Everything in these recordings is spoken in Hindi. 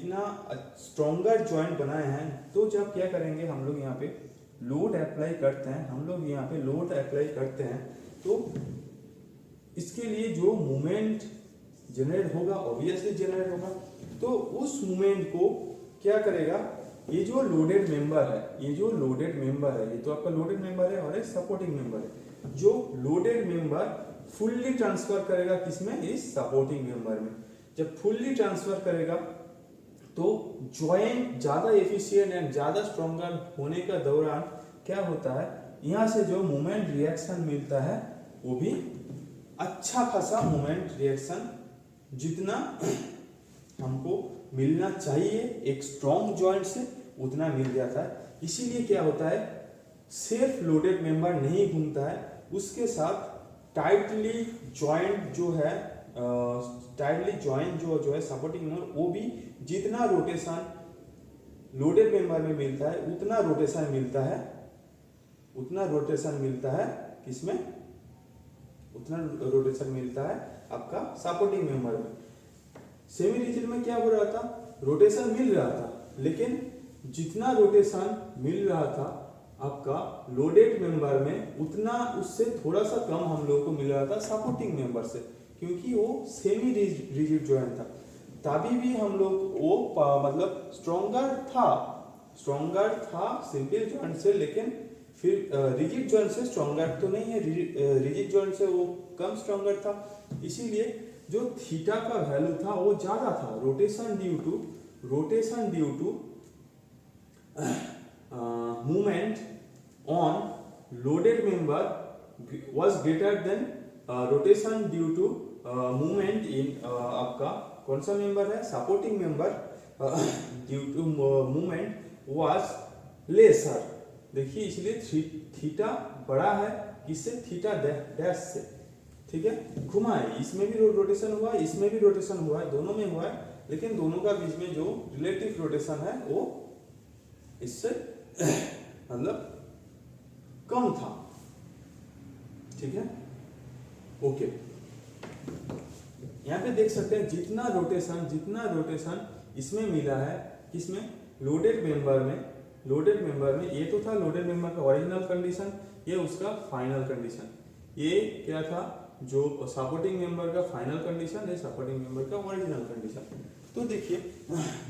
इतना स्ट्रॉन्गर जॉइंट बनाए हैं, तो जब क्या करेंगे हम लोग यहाँ पे लोड अप्लाई करते हैं, हम लोग यहाँ पे लोड अप्लाई करते हैं, तो इसके लिए जो मोमेंट जनरेट होगा ऑब्वियसली जनरेट होगा। तो उस मोमेंट को क्या करेगा, ये जो लोडेड मेंबर है, ये जो लोडेड मेंबर है, ये तो आपका लोडेड मेंबर है और एक सपोर्टिंग मेंबर है, जो लोडेड मेंबर फुल्ली ट्रांसफर करेगा किसमें, इस सपोर्टिंग मेंबर में। जब फुल्ली ट्रांसफर करेगा तो जॉइंट ज्यादा एफिशिएंट एंड ज्यादा स्ट्रॉन्गर होने का दौरान क्या होता है, यहाँ से जो मोमेंट रिएक्शन मिलता है वो भी अच्छा खासा मोमेंट रिएक्शन जितना हमको मिलना चाहिए एक स्ट्रॉन्ग जॉइंट से उतना मिल जाता है। इसीलिए क्या होता है, सेल्फ लोडेड मेंबर नहीं घूमता है, उसके साथ टाइटली जॉइंट जो है टाइटली जॉइंट जो है सपोर्टिंग मेंबर, वो भी जितना रोटेशन लोडेड मेंबर में मिलता है उतना रोटेशन मिलता है किसमें, उतना रोटेशन मिलता है आपका सपोर्टिंग मेंबर में। सेमी रिजिड में क्या हो रहा था, रोटेशन मिल रहा था, लेकिन जितना रोटेशन मिल रहा था आपका लोडेड मेंबर में उतना उससे थोड़ा सा कम हम लोग को मिल रहा था सपोर्टिंग मेंबर से, क्योंकि वो सेमी रिजिड जॉइंट था। तभी भी हम लोग वो मतलब स्ट्रॉन्गर था सिंपल जॉइंट से, लेकिन फिर रिजिड जॉइंट से स्ट्रॉन्गर तो नहीं है, रिजिड जॉइंट से वो कम स्ट्रॉन्गर था। इसीलिए जो थीटा का वैल्यू था वो ज्यादा था, rotation due to movement on loaded member was greater than rotation due to movement in आपका कौन सा मेंबर है, supporting member, due to movement was lesser। देखिए इसलिए थीटा बड़ा है किससे, थीटा डैश से, ठीक है। घुमा है, इसमें भी रोटेशन हुआ है, इसमें भी रोटेशन हुआ है, दोनों में हुआ है, लेकिन दोनों का बीच में जो रिलेटिव रोटेशन है वो इससे मतलब कम था, ठीक है। ओके, यहाँ पे देख सकते हैं जितना रोटेशन इसमें मिला है, किसमें, लोडेड मेंबर में ये तो था लोडेड मेंबर का ओरिजिनल कंडीशन, ये उसका फाइनल कंडीशन, ये क्या था जो सपोर्टिंग मेंबर का फाइनल कंडीशन, ये सपोर्टिंग मेंबर का ओरिजिनल कंडीशन। तो देखिए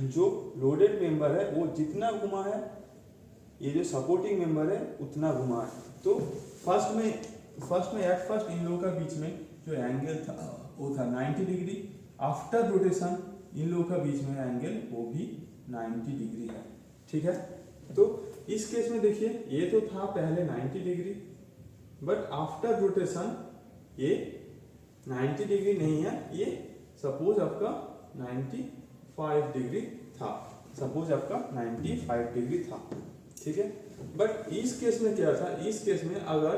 जो लोडेड मेंबर है वो जितना घुमा है, ये जो सपोर्टिंग मेंबर है उतना घुमा है। तो फर्स्ट में इन लोगों का बीच में जो एंगल था वो था 90 डिग्री, आफ्टर रोटेशन इन लोगों का बीच में एंगल वो भी 90 डिग्री है, ठीक है। तो इस केस में देखिए ये तो था पहले 90 डिग्री, बट आफ्टर रोटेशन ये 90 डिग्री नहीं है, ये सपोज आपका 95 डिग्री था, ठीक है। बट इस केस में क्या था, इस केस में अगर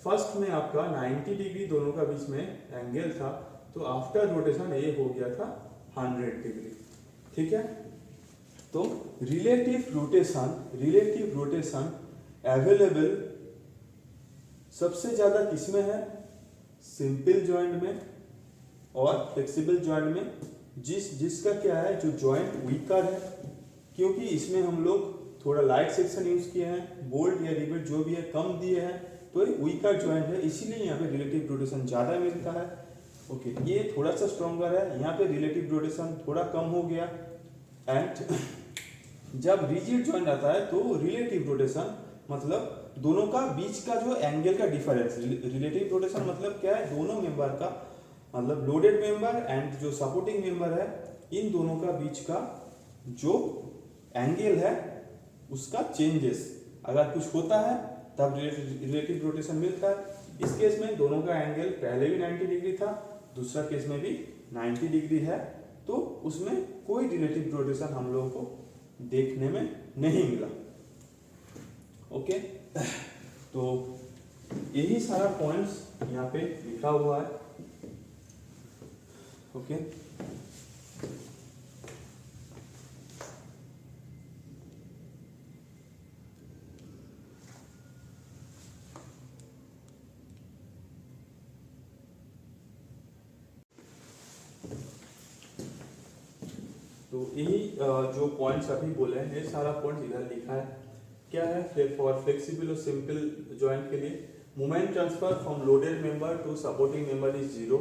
फर्स्ट में आपका 90 डिग्री दोनों का बीच में एंगल था, तो आफ्टर रोटेशन ये हो गया था 100 डिग्री, ठीक है। तो रिलेटिव रोटेशन अवेलेबल सबसे ज्यादा किसमें है, सिंपल जॉइंट में और फ्लेक्सिबल जॉइंट में, जिसका क्या है, जो जॉइंट वीकर है, क्योंकि इसमें हम लोग थोड़ा लाइट सेक्शन यूज किए हैं, बोल्ट या रिवेट जो भी है कम दिए हैं, तो ये वीकर जॉइंट है, इसीलिए यहाँ पे रिलेटिव रोटेशन ज्यादा मिलता है। ओके, ये थोड़ा सा स्ट्रॉन्गर है, यहाँ पे रिलेटिव रोटेशन थोड़ा कम हो गया। एंड जब रिजिड जॉइंट आता है तो रिलेटिव रोटेशन मतलब दोनों का बीच का जो एंगल का डिफरेंस, रिलेटिव रोटेशन मतलब क्या है, दोनों मेंबर का मतलब लोडेड मेंबर एंड जो सपोर्टिंग मेंबर है, इन दोनों का बीच का जो एंगल है उसका चेंजेस अगर कुछ होता है तब रिलेटिव रोटेशन मिलता है। इस केस में दोनों का एंगल पहले भी 90 डिग्री था, दूसरा केस में भी 90 डिग्री है, तो उसमें कोई रिलेटिव रोटेशन हम लोगों को देखने में नहीं मिला। ओके, तो यही सारा पॉइंट्स यहाँ पे लिखा हुआ है। ओके, तो तो यही जो पॉइंट्स अभी बोले हैं ये सारा पॉइंट इधर लिखा है। क्या है फॉर फ्लेक्सिबल और सिंपल जॉइंट के लिए moment transfer from loaded member to supporting member is zero.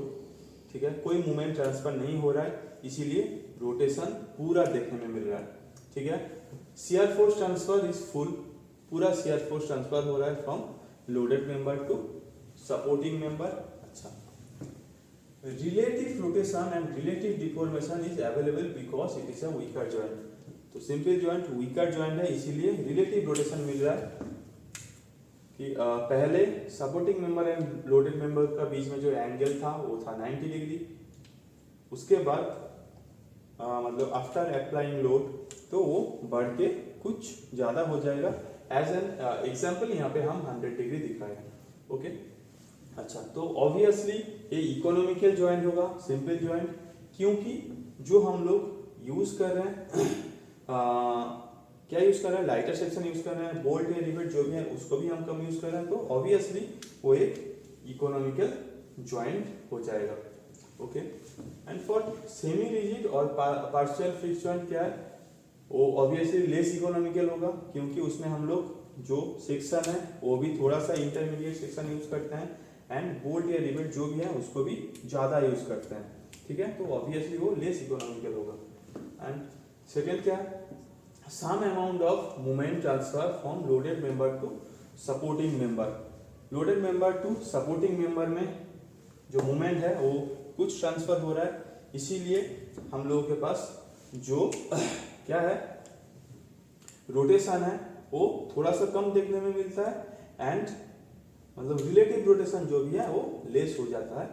ठीक है, कोई मोमेंट ट्रांसफर नहीं हो रहा है, इसीलिए रोटेशन पूरा देखने में मिल रहा है। ठीक है, shear force transfer is full, पूरा शियर फोर्स ट्रांसफर हो रहा है from loaded member to supporting member. अच्छा, relative rotation and relative deformation is available because it is a weaker joint. तो सिंपल जॉइंट वीकर जॉइंट है, इसीलिए रिलेटिव रोटेशन मिल रहा है कि पहले supporting member and loaded member का बीच में जो एंगल था वो था 90 डिग्री। उसके बाद मतलब आफ्टर अप्लाइंग लोड तो वो बढ़ के कुछ ज़्यादा हो जाएगा। एज एन एग्जाम्पल यहाँ पे हम 100 डिग्री दिखाए हैं। ओके, अच्छा, तो ऑब्वियसली ये इकोनॉमिकल जॉइंट होगा, सिंपल जॉइंट, क्योंकि जो हम लोग यूज कर रहे हैं क्या यूज कर रहे हैं, लाइटर सेक्शन यूज कर रहे हैं, बोल्ट या रिवेट जो भी है उसको भी हम कम यूज कर रहे हैं, तो ऑब्वियसली वो एक इकोनॉमिकल जॉइंट हो जाएगा। Okay, and for semi rigid और पार्शियल फिक्स जॉइंट क्या है, वो ऑब्वियसली लेस इकोनॉमिकल होगा, क्योंकि उसमें हम लोग जो सेक्शन है वो भी थोड़ा सा इंटरमीडिएट सेक्शन यूज करते हैं, एंड बोल्ट या रिवेट जो भी है उसको भी ज़्यादा यूज करते हैं। ठीक है, तो ऑब्वियसली वो लेस इकोनॉमिकल होगा। एंड सेकेंड क्या है, some amount of moment transfer from loaded member to supporting member। loaded member to supporting member में जो मोमेंट है वो कुछ ट्रांसफर हो रहा है, इसीलिए हम लोगों के पास जो क्या है रोटेशन है वो थोड़ा सा कम देखने में मिलता है, एंड मतलब रिलेटिव रोटेशन जो भी है वो लेस हो जाता है,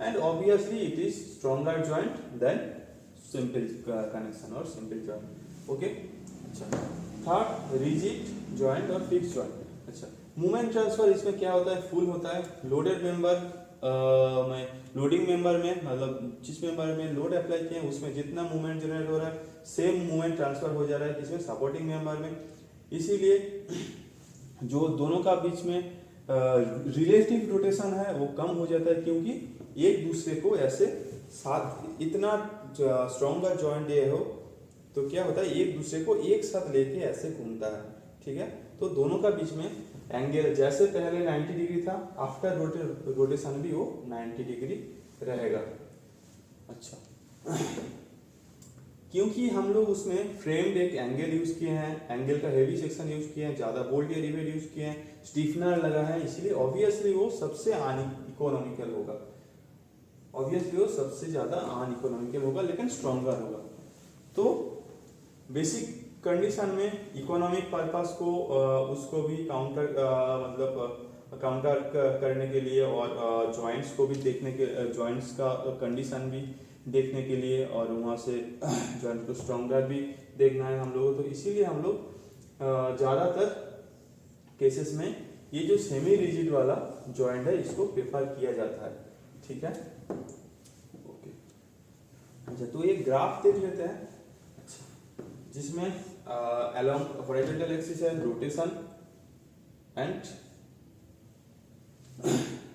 and obviously it is stronger joint than simple connection और सिंपल जॉइंट। ओके, अच्छा, थर्ड रिजिड जॉइंट और फिक्स जॉइंट। अच्छा, मूवमेंट ट्रांसफर इसमें क्या होता है, फुल होता है। लोडेड मेंबर में, लोडिंग मेंबर में मतलब जिस मेंबर में लोड अप्लाई किए हैं उसमें जितना मूवमेंट जनरेट हो रहा है सेम मूवमेंट ट्रांसफर हो जा रहा है, इसमें सपोर्टिंग मेंबर में, इसीलिए जो दोनों का बीच में रिलेटिव रोटेशन है वो कम हो जाता है, क्योंकि एक दूसरे को ऐसे साथ इतना स्ट्रॉन्गर जॉइंट ये हो तो क्या होता है एक दूसरे को एक साथ लेके ऐसे घूमता है। ठीक है, तो दोनों का बीच में एंगल जैसे पहले 90 डिग्री था, आफ्टर रोटेशन भी वो 90 डिग्री रहेगा। अच्छा, क्योंकि हम लोग उसमें फ्रेम्ड एक एंगल यूज किए हैं, एंगल का हेवी सेक्शन यूज किए हैं, ज्यादा बोल्ट या रिवेट यूज किए हैं, स्टीफनर लगा है, इसलिए ऑब्वियसली वो सबसे अनइकोनॉमिकल होगा, ऑब्वियसली वो सबसे ज्यादा अनइकोनॉमिकल होगा, लेकिन स्ट्रॉन्गर होगा। तो बेसिक कंडीशन में इकोनॉमिक पर्पस को उसको भी काउंटर मतलब काउंटर करने के लिए और जॉइंट्स को भी देखने के, जॉइंट्स का कंडीशन भी देखने के लिए और वहाँ से जॉइंट को स्ट्रॉन्गर भी देखना है हम लोगों, तो इसीलिए हम लोग ज़्यादातर केसेस में ये जो सेमी रिजिड वाला जॉइंट है इसको प्रेफर किया जाता है। ठीक है, ओके, अच्छा, तो ये ग्राफ देख लेते हैं। अच्छा, जिसमें अलोंग हॉरिजॉन्टल एक्सिस है रोटेशन एंड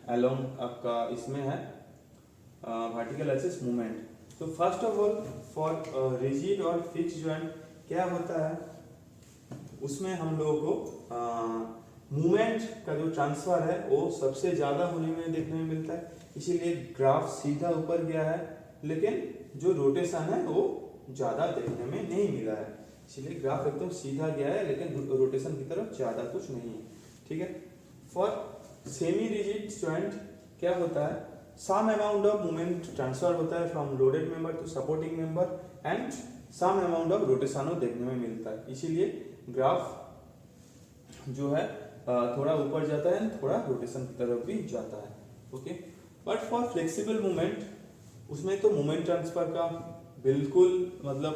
अलोंग आपका इसमें है वर्टिकल एक्सिस मूवमेंट। तो first of all for rigid और फिक्स जॉइंट क्या होता है, उसमें हम लोगों को मूवमेंट का जो ट्रांसफर है वो सबसे ज़्यादा होने में देखने में मिलता है, इसीलिए ग्राफ सीधा ऊपर गया है, लेकिन जो रोटेशन है वो ज़्यादा देखने में नहीं मिला है, इसीलिए ग्राफ एकदम सीधा गया है, लेकिन रोटेशन की तरफ ज़्यादा कुछ नहीं है। ठीक है, फॉर सेमी रिजिड जॉइंट क्या होता है, some amount of movement transfer होता है from loaded member to supporting member and some amount of rotation देखने में मिलता है, इसीलिए ग्राफ जो है थोड़ा ऊपर जाता है, थोड़ा रोटेशन की तरफ भी जाता है। Okay, but for flexible movement उसमें तो मूवमेंट ट्रांसफर का बिल्कुल मतलब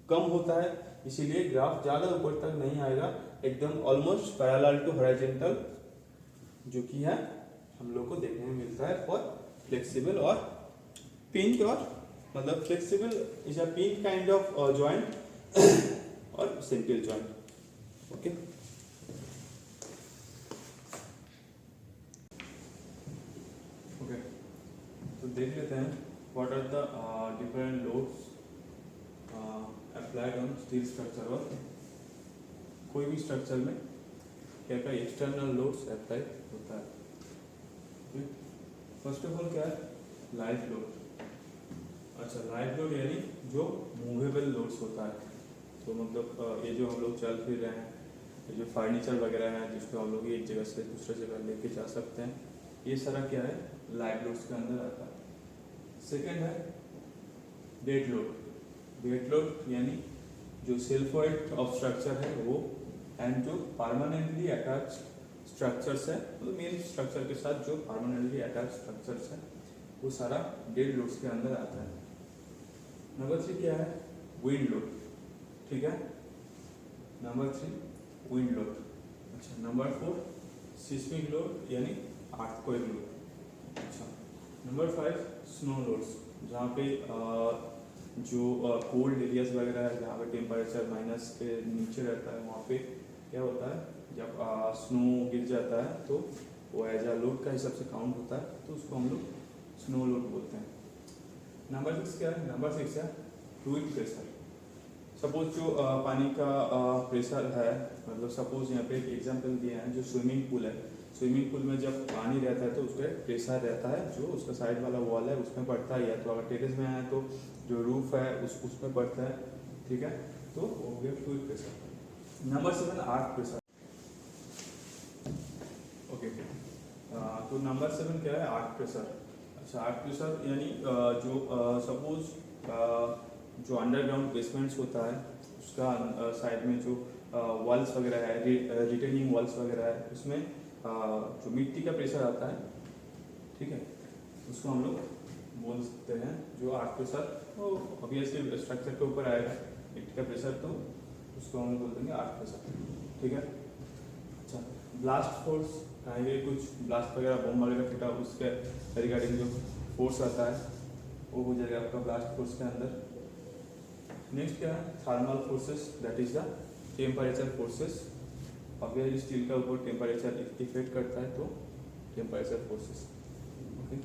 कम होता है, इसीलिए ग्राफ ज़्यादा ऊपर तक नहीं आएगा, एकदम ऑलमोस्ट पैरेलल टू हॉरिजॉन्टल जो कि है हम लोग को देखने में मिलता है फॉर फ्लेक्सिबल और पिंच, और मतलब flexible is a pinch kind of joint और सिंपल जॉइंट। ओके, ओके, तो देख लेते हैं what are the different loads applied on steel structure और कोई भी स्ट्रक्चर में क्या क्या एक्सटर्नल लोड्स अप्लाई होता है। फर्स्ट ऑफ ऑल क्या है, लाइव लोड। अच्छा, लाइव लोड यानी जो मूवेबल लोड्स होता है। तो मतलब ये जो हम लोग चल फिर रहे हैं, ये जो फर्नीचर वगैरह है जिसको हम लोग एक जगह से दूसरे जगह लेके जा सकते हैं, ये सारा क्या है, लाइव लोड्स के अंदर आता है। सेकेंड है डेड लोड। डेड लोड यानी जो सेल्फ वेट ऑफ स्ट्रक्चर है वो, एंड जो परमानेंटली अटैच स्ट्रक्चर्स है, मतलब मेन स्ट्रक्चर के साथ जो परमानेंटली अटैच स्ट्रक्चर्स है वो सारा डेड लोड्स के अंदर आता है। नंबर 3 क्या है, विंड लोड। ठीक है, नंबर 3 विंड लोड। अच्छा, नंबर 4 सिस्मिक लोड यानी अर्थक्वेक लोड। अच्छा, नंबर 5 स्नो लोड्स, जहाँ पे जो कोल्ड एरियाज वगैरह है, जहाँ पे टेम्परेचर माइनस के नीचे रहता है, वहाँ पे क्या होता है, जब स्नो गिर जाता है तो वो एज अ लोड का हिसाब से काउंट होता है, तो उसको हम लोग स्नो लोड बोलते हैं। नंबर 6 क्या है, नंबर 6 है फ्लूइड प्रेशर। सपोज जो पानी का प्रेशर है, मतलब सपोज यहाँ पे एक एग्जांपल दिया है, जो स्विमिंग पूल है, स्विमिंग पूल में जब पानी रहता है तो उसका प्रेशर रहता है, जो उसका साइड वाला वॉल है उसमें पड़ता है, या तो अगर टेरेस में है तो जो रूफ है उसमें पड़ता है। ठीक है, तो वो हो गया fluid pressure. Number 7 arc pressure. Okay, तो नंबर 7 क्या है, आर्क प्रेशर। अच्छा, आर्क प्रेशर यानी जो सपोज जो अंडरग्राउंड बेसमेंट्स होता है उसका साइड में जो वॉल्स वगैरह है, रिटेनिंग वॉल्स वगैरह है, उसमें जो मिट्टी का प्रेशर आता है, ठीक है, उसको हम लोग बोल सकते हैं जो आर्क प्रेशर। वो ऑब्वियसली स्ट्रक्चर के ऊपर आएगा मिट्टी का प्रेशर, तो उसको हम बोल देंगे आर्क प्रेशर। ठीक है। अच्छा, ब्लास्ट फोर्स, कहीं कुछ ब्लास्ट वगैरह बम वगैरह फटा, उसके रिगार्डिंग जो फोर्स आता है वो हो जाएगा आपका ब्लास्ट फोर्स के अंदर। नेक्स्ट क्या है, thermal forces, that is the temperature forces. Obviously steel का ऊपर टेम्परेचर इफेक्ट करता है, तो टेम्परेचर फोर्सेस। ओके,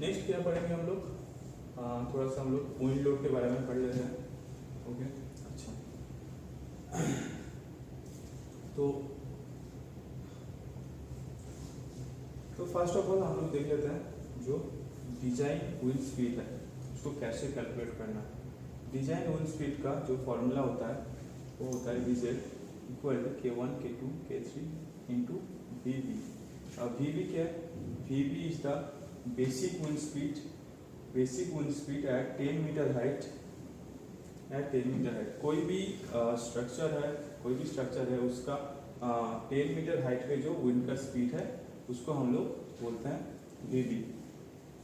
नेक्स्ट क्या पढ़ेंगे हम लोग, थोड़ा सा हम लोग विंड लोड के बारे में पढ़ लेते हैं। ओके, अच्छा, तो फर्स्ट ऑफ ऑल हम लोग देख लेते हैं जो डिजाइन विंड स्पीड है उसको कैसे कैलकुलेट करना है। डिजाइन विंड स्पीड का जो फॉर्मूला होता है वो होता है Vz equal to K1 K2 K3 into Vb। अब Vb क्या है, Vb is the basic wind speed at 10 meter height. At 10 meter height कोई भी स्ट्रक्चर है उसका 10 मीटर हाइट पे जो विंड का स्पीड है उसको हम लोग बोलते हैं Vb।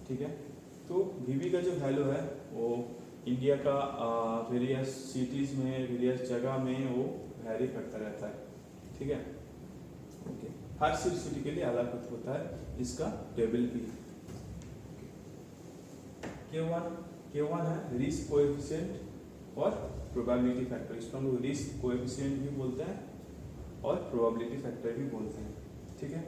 ठीक है, तो Vb का जो वैल्यू है वो इंडिया का वेरियस सिटीज़ में, वेरियस जगह में वो वैरी करता रहता है। ठीक है, ओके, हर सिटी के लिए अलग होता है इसका टेबल भी। K1 है रिस्क कोएफिशिएंट और प्रोबेबिलिटी फैक्टर, इसको हम लोग रिस्क कोएफिशिएंट भी बोलते हैं और प्रोबेबिलिटी फैक्टर भी बोलते हैं। ठीक है,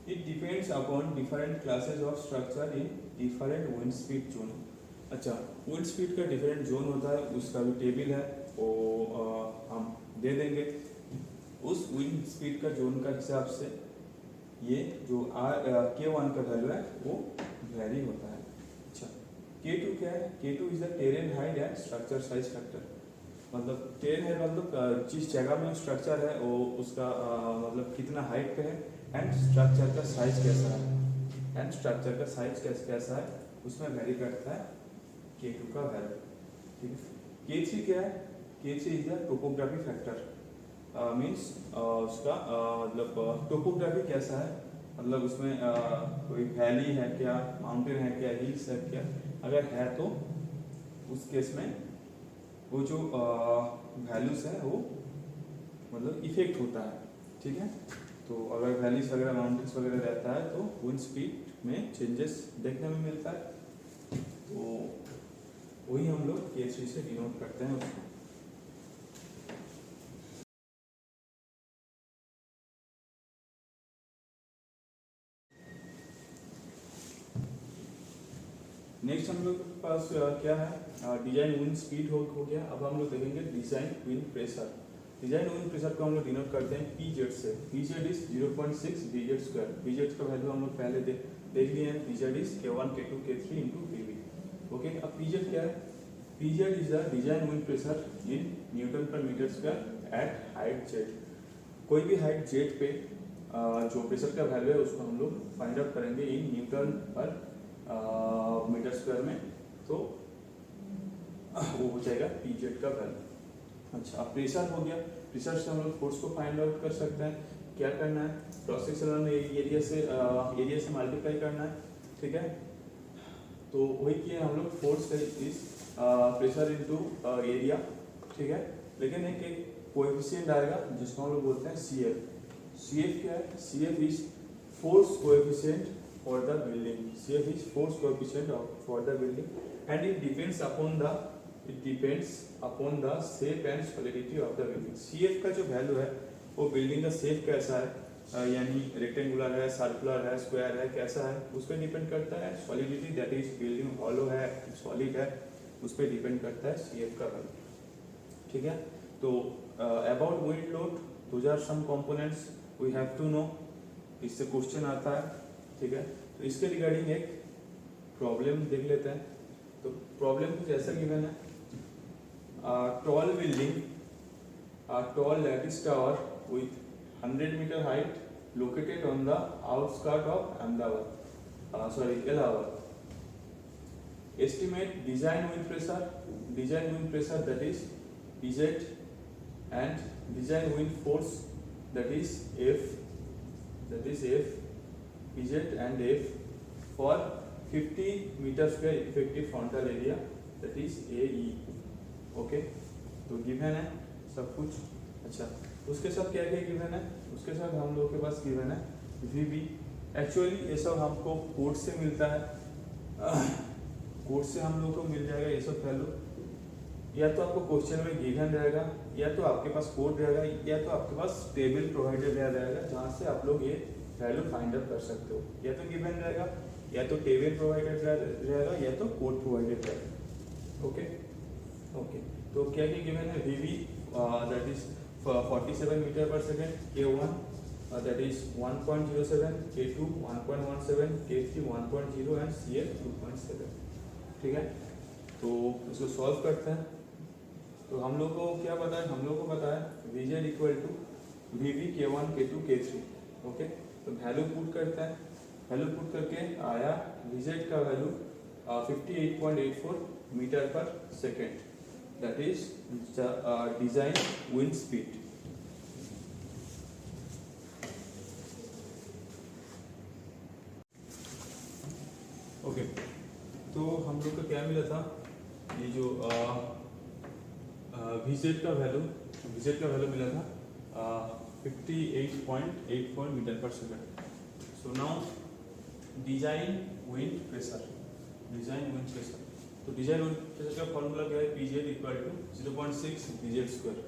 it depends upon different classes of structure in different wind speed zone. अच्छा, विंड स्पीड का डिफरेंट जोन होता है, उसका भी टेबल है, वो हम दे देंगे। उस विंड स्पीड का जोन का हिसाब से ये जो K1 का वैल्यू है वो वेरी होता है। अच्छा, K2 क्या है, K2 is the terrain height and structure size factor. मतलब टेरेन है मतलब जिस जगह में स्ट्रक्चर है वो उसका मतलब कितना हाइट पे है, एंड स्ट्रक्चर का साइज कैसा है, उसमें वेरी करता है K2 का वैल्यू। ठीक है, K3 क्या है, K3 is the topography factor. Means उसका मतलब टोपोग्राफी कैसा है, मतलब उसमें कोई वैली है क्या, माउंटेन है क्या, हिल्स है क्या, अगर है तो उस केस में वो जो वैल्यूज है वो मतलब इफेक्ट होता है। ठीक है, तो अगर वैलीज वगैरह माउंटेन्स वगैरह रहता है तो विंड स्पीड में चेंजेस देखने में मिलता है, तो वही हम लोग K3 से डिनोट करते हैं उसको। नेक्स्ट हम लोग के पास क्या है, डिजाइन विंड स्पीड हो गया। अब हम लोग देखेंगे design wind pressure. Design wind pressure को हम लोग डिनोट करते हैं पीजेड से। P Z is 0.6 B Z square. B Z का वैल्यू हम लोग पहले देख लिए हैं। P Z is K1 K2 K3 into P V. Okay, अब पीजेड क्या है? P Z is the design wind pressure in newton per metre square at height Z. कोई भी हाइट जेड पे जो प्रेशर का वैल्यू है उसको हम लोग फाइंड आउट करेंगे इन न्यूटन पर मीटर स्क्वायर में, तो वो हो जाएगा पीजेड का वैल्यू। अच्छा, अब प्रेशर हो गया। प्रेशर से हम लोग फोर्स को फाइंड आउट कर सकते हैं। क्या करना है? क्रॉस सेक्शनल एरिया से मल्टीप्लाई करना है। ठीक है, तो वही किए हम लोग। Force is pressure into area. ठीक है, लेकिन एक कोएफिशिएंट आएगा जिसको हम लोग बोलते हैं CF। CF क्या है? CF is force coefficient for the building. CF is force coefficient for the building and it depends upon the shape and solidity of the building. CF का जो वैल्यू है वो बिल्डिंग का शेप कैसा है, यानी रेक्टेंगुलर है, सर्कुलर है, स्क्वायर है, कैसा है, उस पर डिपेंड करता है। Solidity that is building hollow है, सॉलिड है, उस पर डिपेंड करता है CF का वैल्यू। ठीक है, तो about wind load, those are some components we have to know. इससे क्वेश्चन आता है। ठीक है, तो इसके रिगार्डिंग एक प्रॉब्लम देख लेते हैं। तो प्रॉब्लम कुछ ऐसा गिवन है, tall building, tall lattice tower with 100 meter height located on the outskirts of Allahabad. Estimate design wind pressure that is PZ and design wind force that is F, PZ and F for 50 meter square effective frontal area that is AE. Okay, तो गिवन है सब कुछ। अच्छा, उसके साथ क्या क्या गिवन है? उसके साथ हम लोगों के पास गिवन है VB। एक्चुअली ये सब हमको कोड से मिलता है, कोड से हम लोग को मिल जाएगा ये सब वैल्यू। या तो आपको क्वेश्चन में गिवन रहेगा, या तो आपके पास कोड रहेगा, या तो आपके पास टेबल प्रोवाइडेड रहेगा जहाँ से आप लोग ये वैल्यू फाइंड आउट कर सकते हो। या तो गिवन रहेगा, या तो टेबल प्रोवाइडेड रहेगा, या तो कोड प्रोवाइडेड रहेगा। ओके ओके, तो क्या क्या गिवन है? VB that is 47 metre per second, K1 that is 1.07, K2 1.17, K3 1.0 and CF 2.7। ठीक है, तो इसको सॉल्व करते हैं। तो हम लोग को क्या पता है? हम लोग को पता है VZ equal to VB K1 K2 K3। Okay, तो वैल्यू पुट करते हैं। वैल्यू पुट करके आया VZ का value 58.84 meter per second, that is design wind speed। Okay, तो हम लोग को क्या मिला था? ये जो VZ का वैल्यू मिला था 58.84 meter per second. So now design wind pressure. तो डिजाइन विंड प्रेशर का फॉर्मूला क्या है? PZ equal to 0.6 BZ square.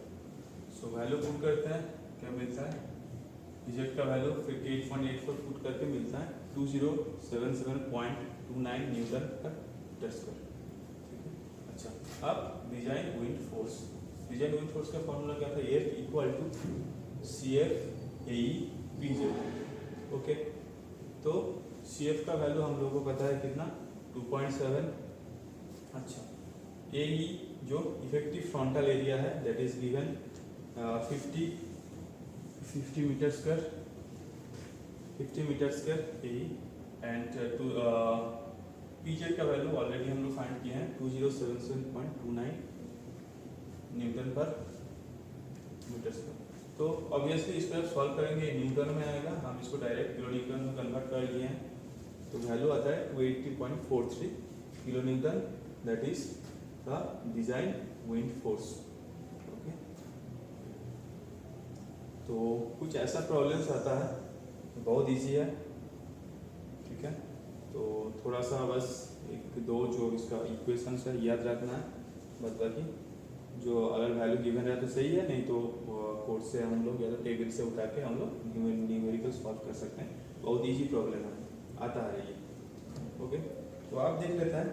So value put करते हैं, क्या मिलता है? PZ का वैल्यू 58.84 पुट करके मिलता है 2077.29 न्यूटन पर मीटर स्क्वायर। ठीक है, अच्छा, अब डिजाइन विंड फोर्स का फॉर्मूला क्या था? F equal to CF AE PZ। Okay, तो CF का वैल्यू हम लोगों को पता है कितना? 2.7। अच्छा, AE जो इफेक्टिव फ्रंटल एरिया है that is given 50 metre square AE and PZ का वैल्यू ऑलरेडी हम लोग फाइंड किए हैं 2077.29 न्यूटन पर मीटर स्क्वायर। तो ऑब्वियसली इस पर सॉल्व करेंगे, न्यूटन में आएगा, हम इसको डायरेक्ट किलो न्यूटन में कन्वर्ट कर लिए हैं। तो वैल्यू आता है 280.43 kilo Newton, that is the design wind force. Okay, तो कुछ ऐसा प्रॉब्लम्स आता है, बहुत इजी है। ठीक है, तो थोड़ा सा बस एक दो जो इसका इक्वेशंस है याद रखना है, बस बाकी जो अगर वैल्यू गिवन है तो सही है, नहीं तो कोड से हम लोग या तो टेबल से उठा के हम लोग न्यूमेरिकल सॉल्व कर सकते हैं। बहुत इजी प्रॉब्लम है, आता है ये। ओके, तो आप देख लेते हैं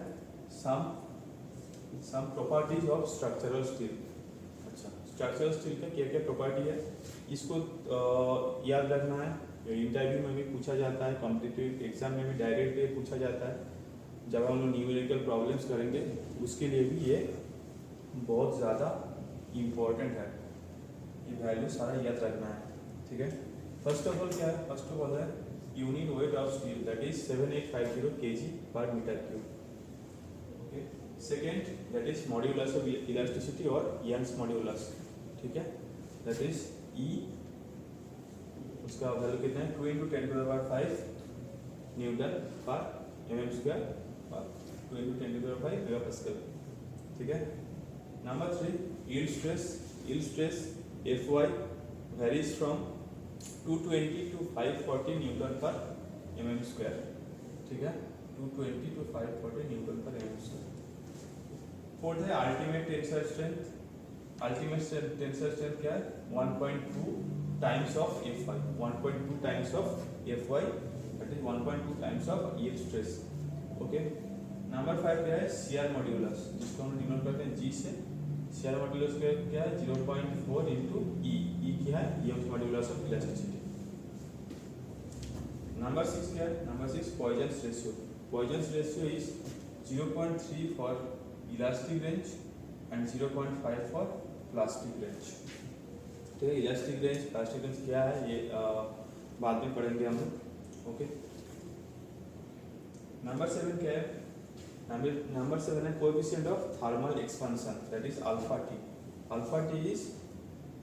some properties of structural steel. अच्छा, स्ट्रक्चरल स्टील का क्या क्या प्रॉपर्टी है इसको याद रखना है। इंटरव्यू में भी पूछा जाता है, कॉम्पिटिटिव एग्जाम में भी डायरेक्ट पूछा जाता है। जब हम लोग न्यूमेरिकल प्रॉब्लम्स करेंगे उसके लिए भी ये बहुत ज़्यादा इम्पोर्टेंट है, ये वैल्यू सारा याद रखना है, ठीक है। फर्स्ट ऑफ ऑल क्या है, फर्स्ट ऑफ ऑल है unit weight of steel that is 7850 kg per metre cube. Okay, second that is modulus of elasticity और यंग्स मॉड्यूलस, ठीक है, दैट इज ई, उसका वैल्यू कितना है 2 × 10⁵ न्यूटन पर mm² पर 2 × 10⁵ मेगापास्कल, ठीक है। Number 3 yield stress Fy varies from 220 to 540 Newton पर mm², ठीक है, 220 to 540 न्यूटन पर mm²। फोर्थ है ultimate tensile strength. Ultimate tensile strength क्या है 1.2 times of Fy, 1.2 times of Fy that is 1.2 times of yield stress। Okay, number 5 क्या है शियर मॉड्यूलस, जिसको हम डिनोट करते हैं जी से। शियर मॉड्यूलस क्या है 0.4 इंटू ई, क्या है Young's modulus of elasticity. Number 6 क्या है, number 6 Poisson's ratio. Poisson's ratio is 0.3 for elastic range and 0.5 for plastic range, ठीक है। इलास्टिक रेंज प्लास्टिक रेंज क्या है ये बाद में पढ़ेंगे हम लोग, ओके। नंबर 7 क्या है, नंबर 7 है coefficient of thermal expansion that is alpha T. Alpha T is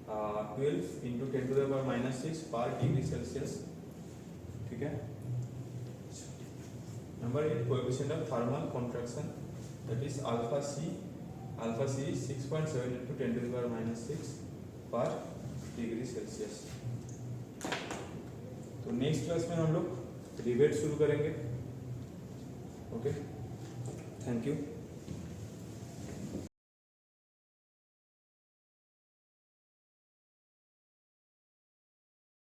12 × 10⁻⁻6 per degree Celsius, ठीक है। Number 8 coefficient of thermal contraction that is alpha C is 6.7 × 10⁻⁻6 per degree Celsius. तो नेक्स्ट क्लास में हम लोग रिवेट शुरू करेंगे, ओके। Thank you.